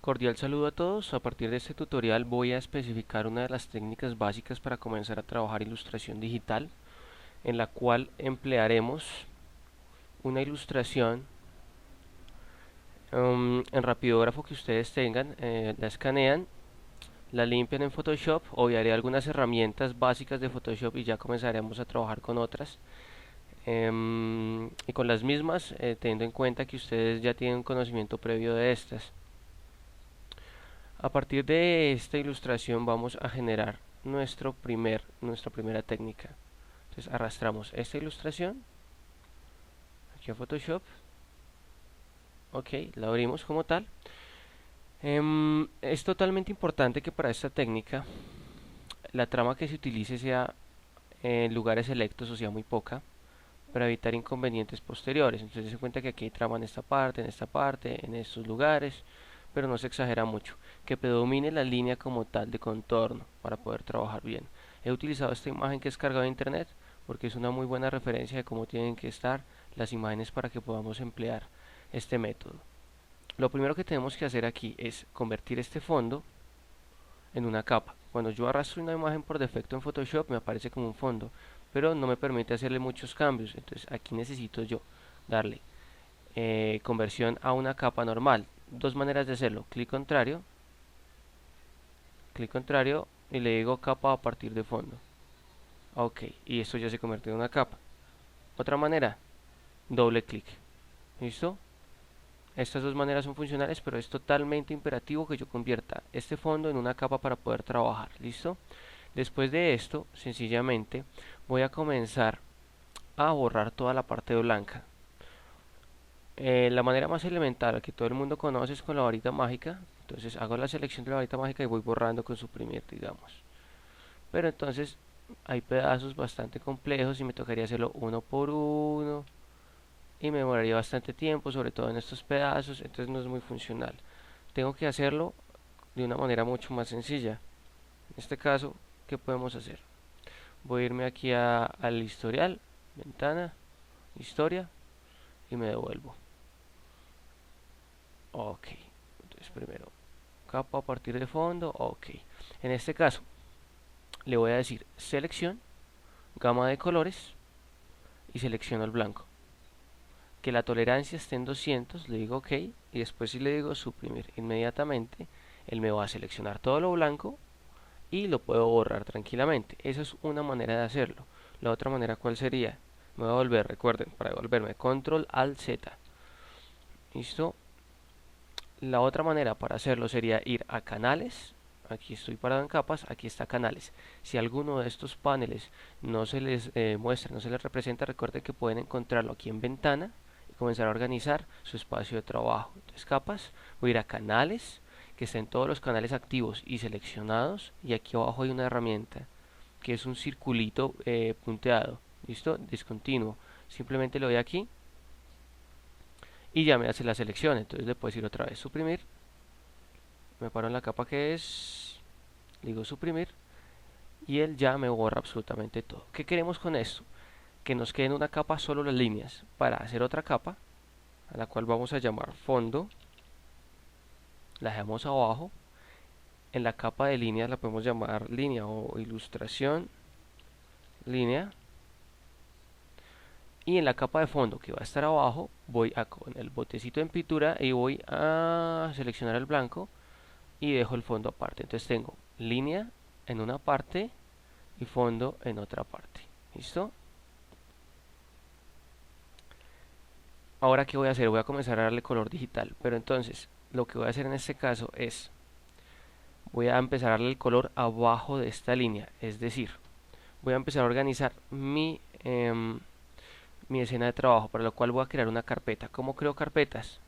Cordial saludo a todos. A partir de este tutorial voy a especificar una de las técnicas básicas para comenzar a trabajar ilustración digital, en la cual emplearemos una ilustración en rapidógrafo que ustedes tengan, la escanean, la limpian en Photoshop, obviaré algunas herramientas básicas de Photoshop y ya comenzaremos a trabajar con otras. Y con las mismas, teniendo en cuenta que ustedes ya tienen conocimiento previo de estas. A partir de esta ilustración vamos a generar nuestra primera técnica. Entonces arrastramos esta ilustración aquí a Photoshop. Ok, la abrimos como tal. Es totalmente importante que para esta técnica la trama que se utilice sea en lugares selectos, o sea muy poca, para evitar inconvenientes posteriores. Entonces se cuenta que aquí hay trama en esta parte, en estos lugares, pero no se exagera mucho. Que predomine la línea como tal de contorno para poder trabajar bien. He utilizado esta imagen que es cargada de internet porque es una muy buena referencia de cómo tienen que estar las imágenes para que podamos emplear este método. Lo primero que tenemos que hacer aquí es convertir este fondo en una capa. Cuando yo arrastro una imagen por defecto en Photoshop me aparece como un fondo, pero no me permite hacerle muchos cambios. Entonces aquí necesito yo darle conversión a una capa normal. Dos maneras de hacerlo: clic contrario y le digo capa a partir de fondo. Ok, y esto ya se convierte en una capa. Otra manera, doble clic. ¿Listo? Estas dos maneras son funcionales, pero es totalmente imperativo que yo convierta este fondo en una capa para poder trabajar. ¿Listo? Después de esto, sencillamente voy a comenzar a borrar toda la parte blanca. La manera más elemental que todo el mundo conoce es con la varita mágica. Entonces hago la selección de la varita mágica y voy borrando con suprimir, digamos. Pero entonces hay pedazos bastante complejos y me tocaría hacerlo uno por uno. Y me demoraría bastante tiempo, sobre todo en estos pedazos. Entonces no es muy funcional. Tengo que hacerlo de una manera mucho más sencilla. En este caso, ¿qué podemos hacer? Voy a irme aquí al historial, ventana, historia y me devuelvo. Ok, entonces primero capa a partir de fondo. Ok, en este caso le voy a decir selección, gama de colores y selecciono el blanco. Que la tolerancia esté en 200, le digo ok y después si le digo suprimir, inmediatamente él me va a seleccionar todo lo blanco y lo puedo borrar tranquilamente. Esa es una manera de hacerlo. La otra manera, ¿cuál sería? Me voy a volver, recuerden, para devolverme, control alt z. ¿Listo? La otra manera para hacerlo sería ir a canales. Aquí estoy parado en capas, aquí está canales. Si alguno de estos paneles no se les muestra, no se les representa, recuerden que pueden encontrarlo aquí en ventana y comenzar a organizar su espacio de trabajo. Entonces capas, voy a ir a canales, que estén todos los canales activos y seleccionados, y aquí abajo hay una herramienta que es un circulito punteado. ¿Listo? Discontinuo. Simplemente le doy aquí y ya me hace la selección. Entonces le puedes ir otra vez suprimir, me paro en la capa que es, digo suprimir y él ya me borra absolutamente todo. ¿Qué queremos con esto? Que nos quede en una capa solo las líneas. Para hacer otra capa, a la cual vamos a llamar fondo, la dejamos abajo. En la capa de líneas la podemos llamar línea o ilustración, línea. Y en la capa de fondo que va a estar abajo, voy a con el botecito en pintura y voy a seleccionar el blanco y dejo el fondo aparte. Entonces tengo línea en una parte y fondo en otra parte. ¿Listo? Ahora qué voy a hacer, voy a comenzar a darle color digital, pero entonces lo que voy a hacer en este caso es voy a empezar a darle el color abajo de esta línea, es decir, voy a empezar a organizar mi escena de trabajo, para lo cual voy a crear una carpeta. ¿Cómo creo carpetas?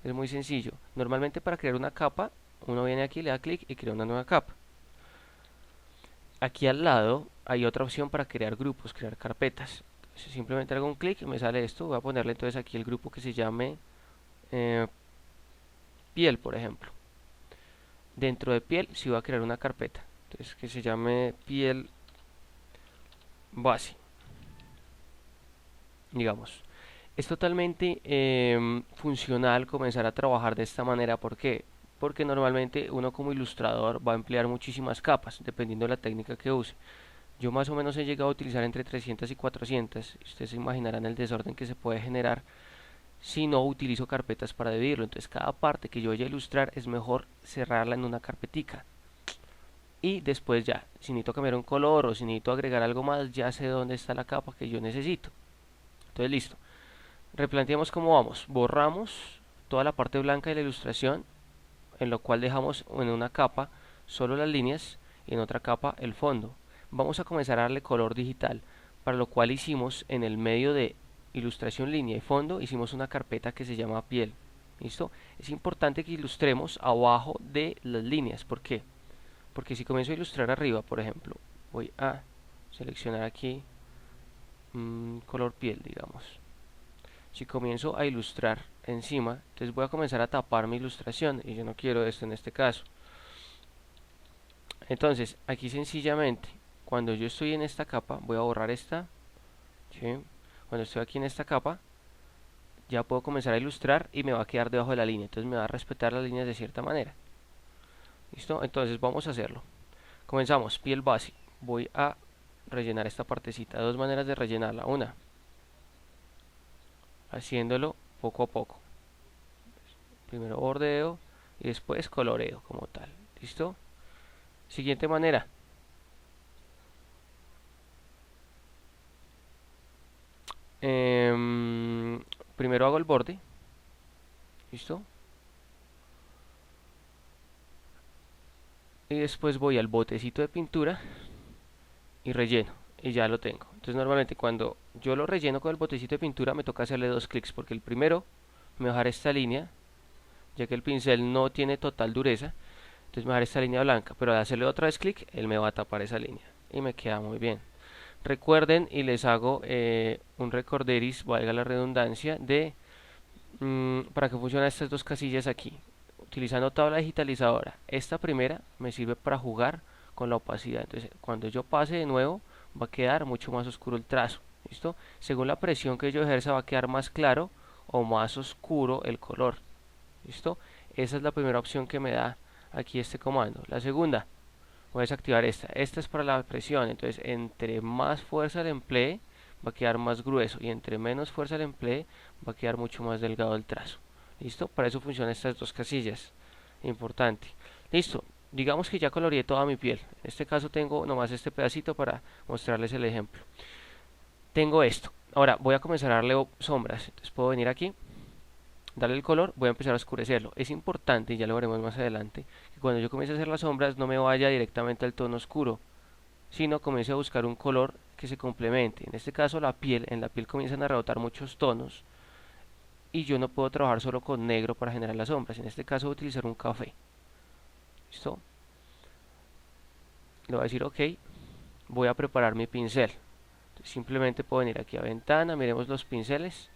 Es muy sencillo. Normalmente para crear una capa uno viene aquí, le da clic y crea una nueva capa. Aquí al lado hay otra opción para crear grupos, crear carpetas. Simplemente hago un clic y me sale esto. Voy a ponerle entonces aquí el grupo que se llame eh, piel, por ejemplo. Dentro de piel sí voy a crear una carpeta. Entonces que se llame piel base, digamos. Es totalmente funcional comenzar a trabajar de esta manera. ¿Por qué? porque normalmente uno como ilustrador va a emplear muchísimas capas, dependiendo de la técnica que use. Yo más o menos he llegado a utilizar entre 300 y 400, ustedes se imaginarán el desorden que se puede generar si no utilizo carpetas para dividirlo. Entonces cada parte que yo vaya a ilustrar es mejor cerrarla en una carpetica. Y después ya, si necesito cambiar un color o si necesito agregar algo más, ya sé dónde está la capa que yo necesito. Entonces listo. Replanteamos cómo vamos. Borramos toda la parte blanca de la ilustración, en lo cual dejamos en una capa solo las líneas y en otra capa el fondo. Vamos a comenzar a darle color digital, para lo cual hicimos en el medio de ilustración, línea y fondo, hicimos una carpeta que se llama piel. ¿Listo? Es importante que ilustremos abajo de las líneas. ¿Por qué? Porque si comienzo a ilustrar arriba, por ejemplo, voy a seleccionar aquí color piel, digamos. Si comienzo a ilustrar encima, entonces voy a comenzar a tapar mi ilustración y yo no quiero esto en este caso. Entonces aquí sencillamente, cuando yo estoy en esta capa, voy a borrar esta, ¿sí? Cuando estoy aquí en esta capa, ya puedo comenzar a ilustrar y me va a quedar debajo de la línea, entonces me va a respetar las líneas de cierta manera. ¿Listo? Entonces vamos a hacerlo. Comenzamos, piel base, voy a rellenar esta partecita, dos maneras de rellenarla. Una, haciéndolo poco a poco, primero bordeo y después coloreo como tal. ¿Listo? Siguiente manera, primero hago el borde. ¿Listo? Y después voy al botecito de pintura y relleno, y ya lo tengo. Entonces normalmente cuando yo lo relleno con el botecito de pintura me toca hacerle dos clics, porque el primero me va a dejar esta línea, ya que el pincel no tiene total dureza. Entonces me va a dejar esta línea blanca, pero al hacerle otra vez clic, él me va a tapar esa línea y me queda muy bien. Recuerden, y les hago un recorderis, valga la redundancia, de para que funcionen estas dos casillas aquí. Utilizando tabla digitalizadora, esta primera me sirve para jugar con la opacidad. Entonces cuando yo pase de nuevo va a quedar mucho más oscuro el trazo. ¿Listo? Según la presión que yo ejerza va a quedar más claro o más oscuro el color. ¿Listo? Esa es la primera opción que me da aquí este comando. La segunda, voy a desactivar esta. Esta es para la presión. Entonces entre más fuerza le emplee va a quedar más grueso y entre menos fuerza le emplee va a quedar mucho más delgado el trazo. ¿Listo? Para eso funcionan estas dos casillas. Importante. Listo. Digamos que ya coloreé toda mi piel. En este caso tengo nomás este pedacito para mostrarles el ejemplo. Tengo esto. Ahora voy a comenzar a darle sombras. Entonces puedo venir aquí, darle el color, voy a empezar a oscurecerlo. Es importante, y ya lo veremos más adelante, que cuando yo comience a hacer las sombras no me vaya directamente al tono oscuro, sino comience a buscar un color que se complemente. En este caso la piel, en la piel comienzan a rebotar muchos tonos y yo no puedo trabajar solo con negro para generar las sombras. En este caso voy a utilizar un café. ¿Listo? Le voy a decir ok, voy a preparar mi pincel. Entonces, simplemente puedo venir aquí a ventana, miremos los pinceles.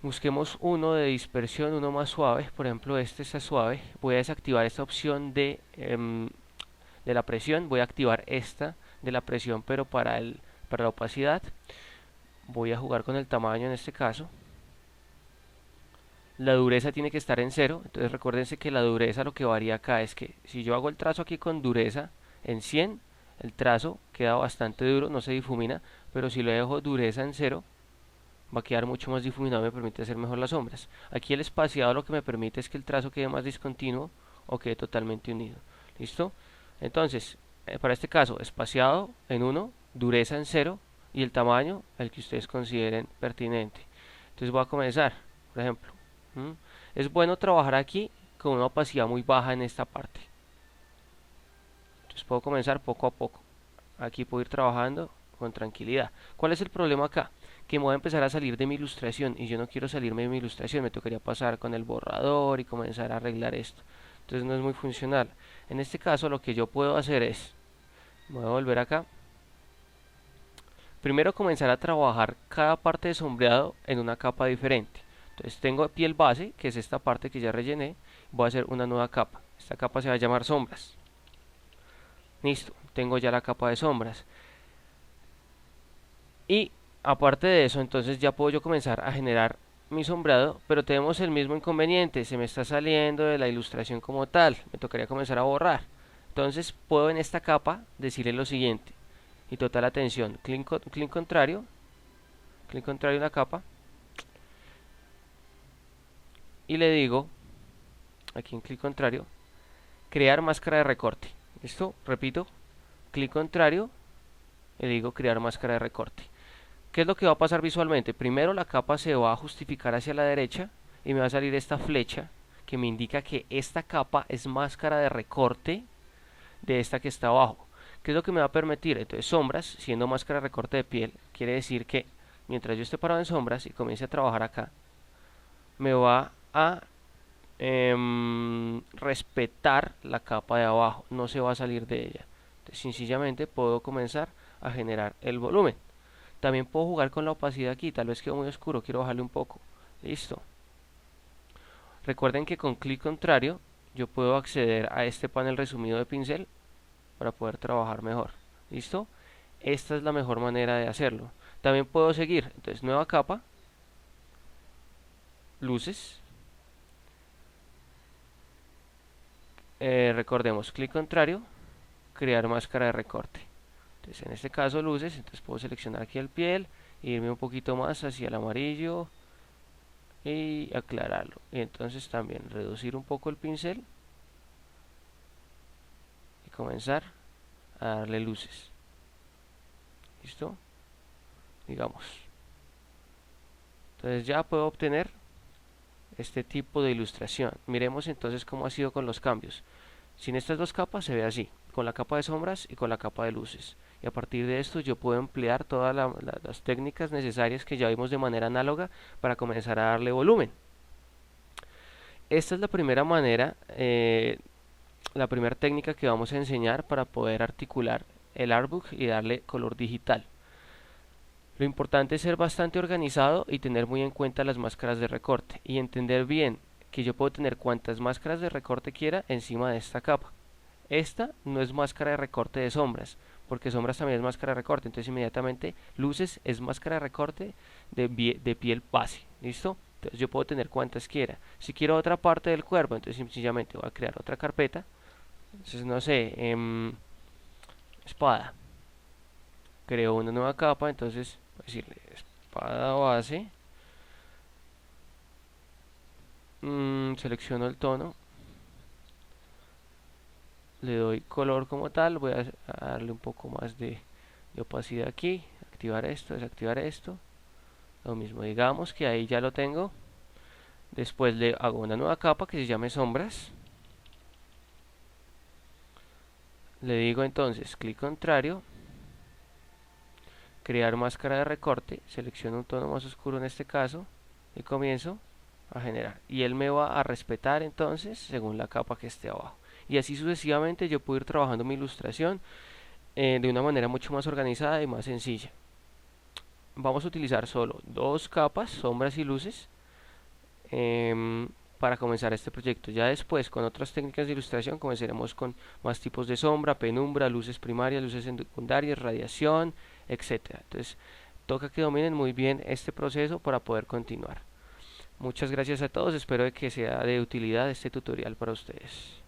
Busquemos uno de dispersión, uno más suave, por ejemplo este está suave. Voy a desactivar esta opción de la presión, voy a activar esta de la presión pero para la opacidad. Voy a jugar con el tamaño en este caso. La dureza tiene que estar en cero, entonces recuérdense que la dureza lo que varía acá es que si yo hago el trazo aquí con dureza en 100, el trazo queda bastante duro, no se difumina, pero si lo dejo dureza en cero, va a quedar mucho más difuminado y me permite hacer mejor las sombras. Aquí el espaciado lo que me permite es que el trazo quede más discontinuo o quede totalmente unido. ¿Listo? Entonces, para este caso, espaciado en 1, dureza en 0 y el tamaño el que ustedes consideren pertinente. Entonces voy a comenzar, por ejemplo. Es bueno trabajar aquí con una opacidad muy baja en esta parte. Entonces puedo comenzar poco a poco. Aquí puedo ir trabajando con tranquilidad. ¿Cuál es el problema acá? Que me voy a empezar a salir de mi ilustración y yo no quiero salirme de mi ilustración, me tocaría pasar con el borrador y comenzar a arreglar esto. Entonces no es muy funcional. En este caso lo que yo puedo hacer es, voy a volver acá. Primero comenzar a trabajar cada parte de sombreado en una capa diferente. Entonces tengo piel base, que es esta parte que ya rellené, voy a hacer una nueva capa. Esta capa se va a llamar sombras. Listo, tengo ya la capa de sombras. Y aparte de eso, entonces ya puedo yo comenzar a generar mi sombreado, pero tenemos el mismo inconveniente, se me está saliendo de la ilustración como tal, me tocaría comenzar a borrar. Entonces puedo en esta capa decirle lo siguiente, y total atención, clic contrario en la capa, y le digo, aquí en clic contrario, crear máscara de recorte. ¿Listo? Repito, clic contrario, le digo crear máscara de recorte. ¿Qué es lo que va a pasar visualmente? Primero la capa se va a justificar hacia la derecha y me va a salir esta flecha que me indica que esta capa es máscara de recorte de esta que está abajo. ¿Qué es lo que me va a permitir? Entonces sombras, siendo máscara de recorte de piel, quiere decir que mientras yo esté parado en sombras y comience a trabajar acá, me va a respetar la capa de abajo, no se va a salir de ella. Entonces, sencillamente puedo comenzar a generar el volumen. También puedo jugar con la opacidad aquí, tal vez quedó muy oscuro, quiero bajarle un poco. Listo. Recuerden que con clic contrario yo puedo acceder a este panel resumido de pincel para poder trabajar mejor. ¿Listo? Esta es la mejor manera de hacerlo. También puedo seguir, entonces nueva capa, luces, recordemos clic contrario, crear máscara de recorte. Entonces en este caso luces, entonces puedo seleccionar aquí el piel, e irme un poquito más hacia el amarillo y aclararlo. Y entonces también reducir un poco el pincel y comenzar a darle luces. ¿Listo? Digamos. Entonces ya puedo obtener este tipo de ilustración. Miremos entonces cómo ha sido con los cambios. Sin estas dos capas se ve así, con la capa de sombras y con la capa de luces. Y a partir de esto yo puedo emplear todas las técnicas necesarias que ya vimos de manera análoga para comenzar a darle volumen. Esta es la primera manera, la primera técnica que vamos a enseñar para poder articular el artbook y darle color digital. Lo importante es ser bastante organizado y tener muy en cuenta las máscaras de recorte y entender bien que yo puedo tener cuantas máscaras de recorte quiera encima de esta capa. Esta no es máscara de recorte de sombras, porque sombras también es máscara de recorte, entonces inmediatamente luces es máscara de recorte de piel base, ¿listo? Entonces yo puedo tener cuantas quiera. Si quiero otra parte del cuerpo, entonces sencillamente voy a crear otra carpeta. Entonces no sé, espada. Creo una nueva capa, entonces voy a decirle espada base. Selecciono el tono, le doy color como tal, voy a darle un poco más de opacidad aquí, activar esto, desactivar esto, lo mismo, digamos que ahí ya lo tengo. Después le hago una nueva capa que se llame sombras, le digo entonces clic contrario, crear máscara de recorte, selecciono un tono más oscuro en este caso y comienzo a generar, y él me va a respetar entonces según la capa que esté abajo, y así sucesivamente yo puedo ir trabajando mi ilustración de una manera mucho más organizada y más sencilla. Vamos a utilizar solo dos capas, sombras y luces, para comenzar este proyecto. Ya después, con otras técnicas de ilustración, comenzaremos con más tipos de sombra, penumbra, luces primarias, luces secundarias, radiación, etcétera. Entonces toca que dominen muy bien este proceso para poder continuar. Muchas gracias a todos, espero que sea de utilidad este tutorial para ustedes.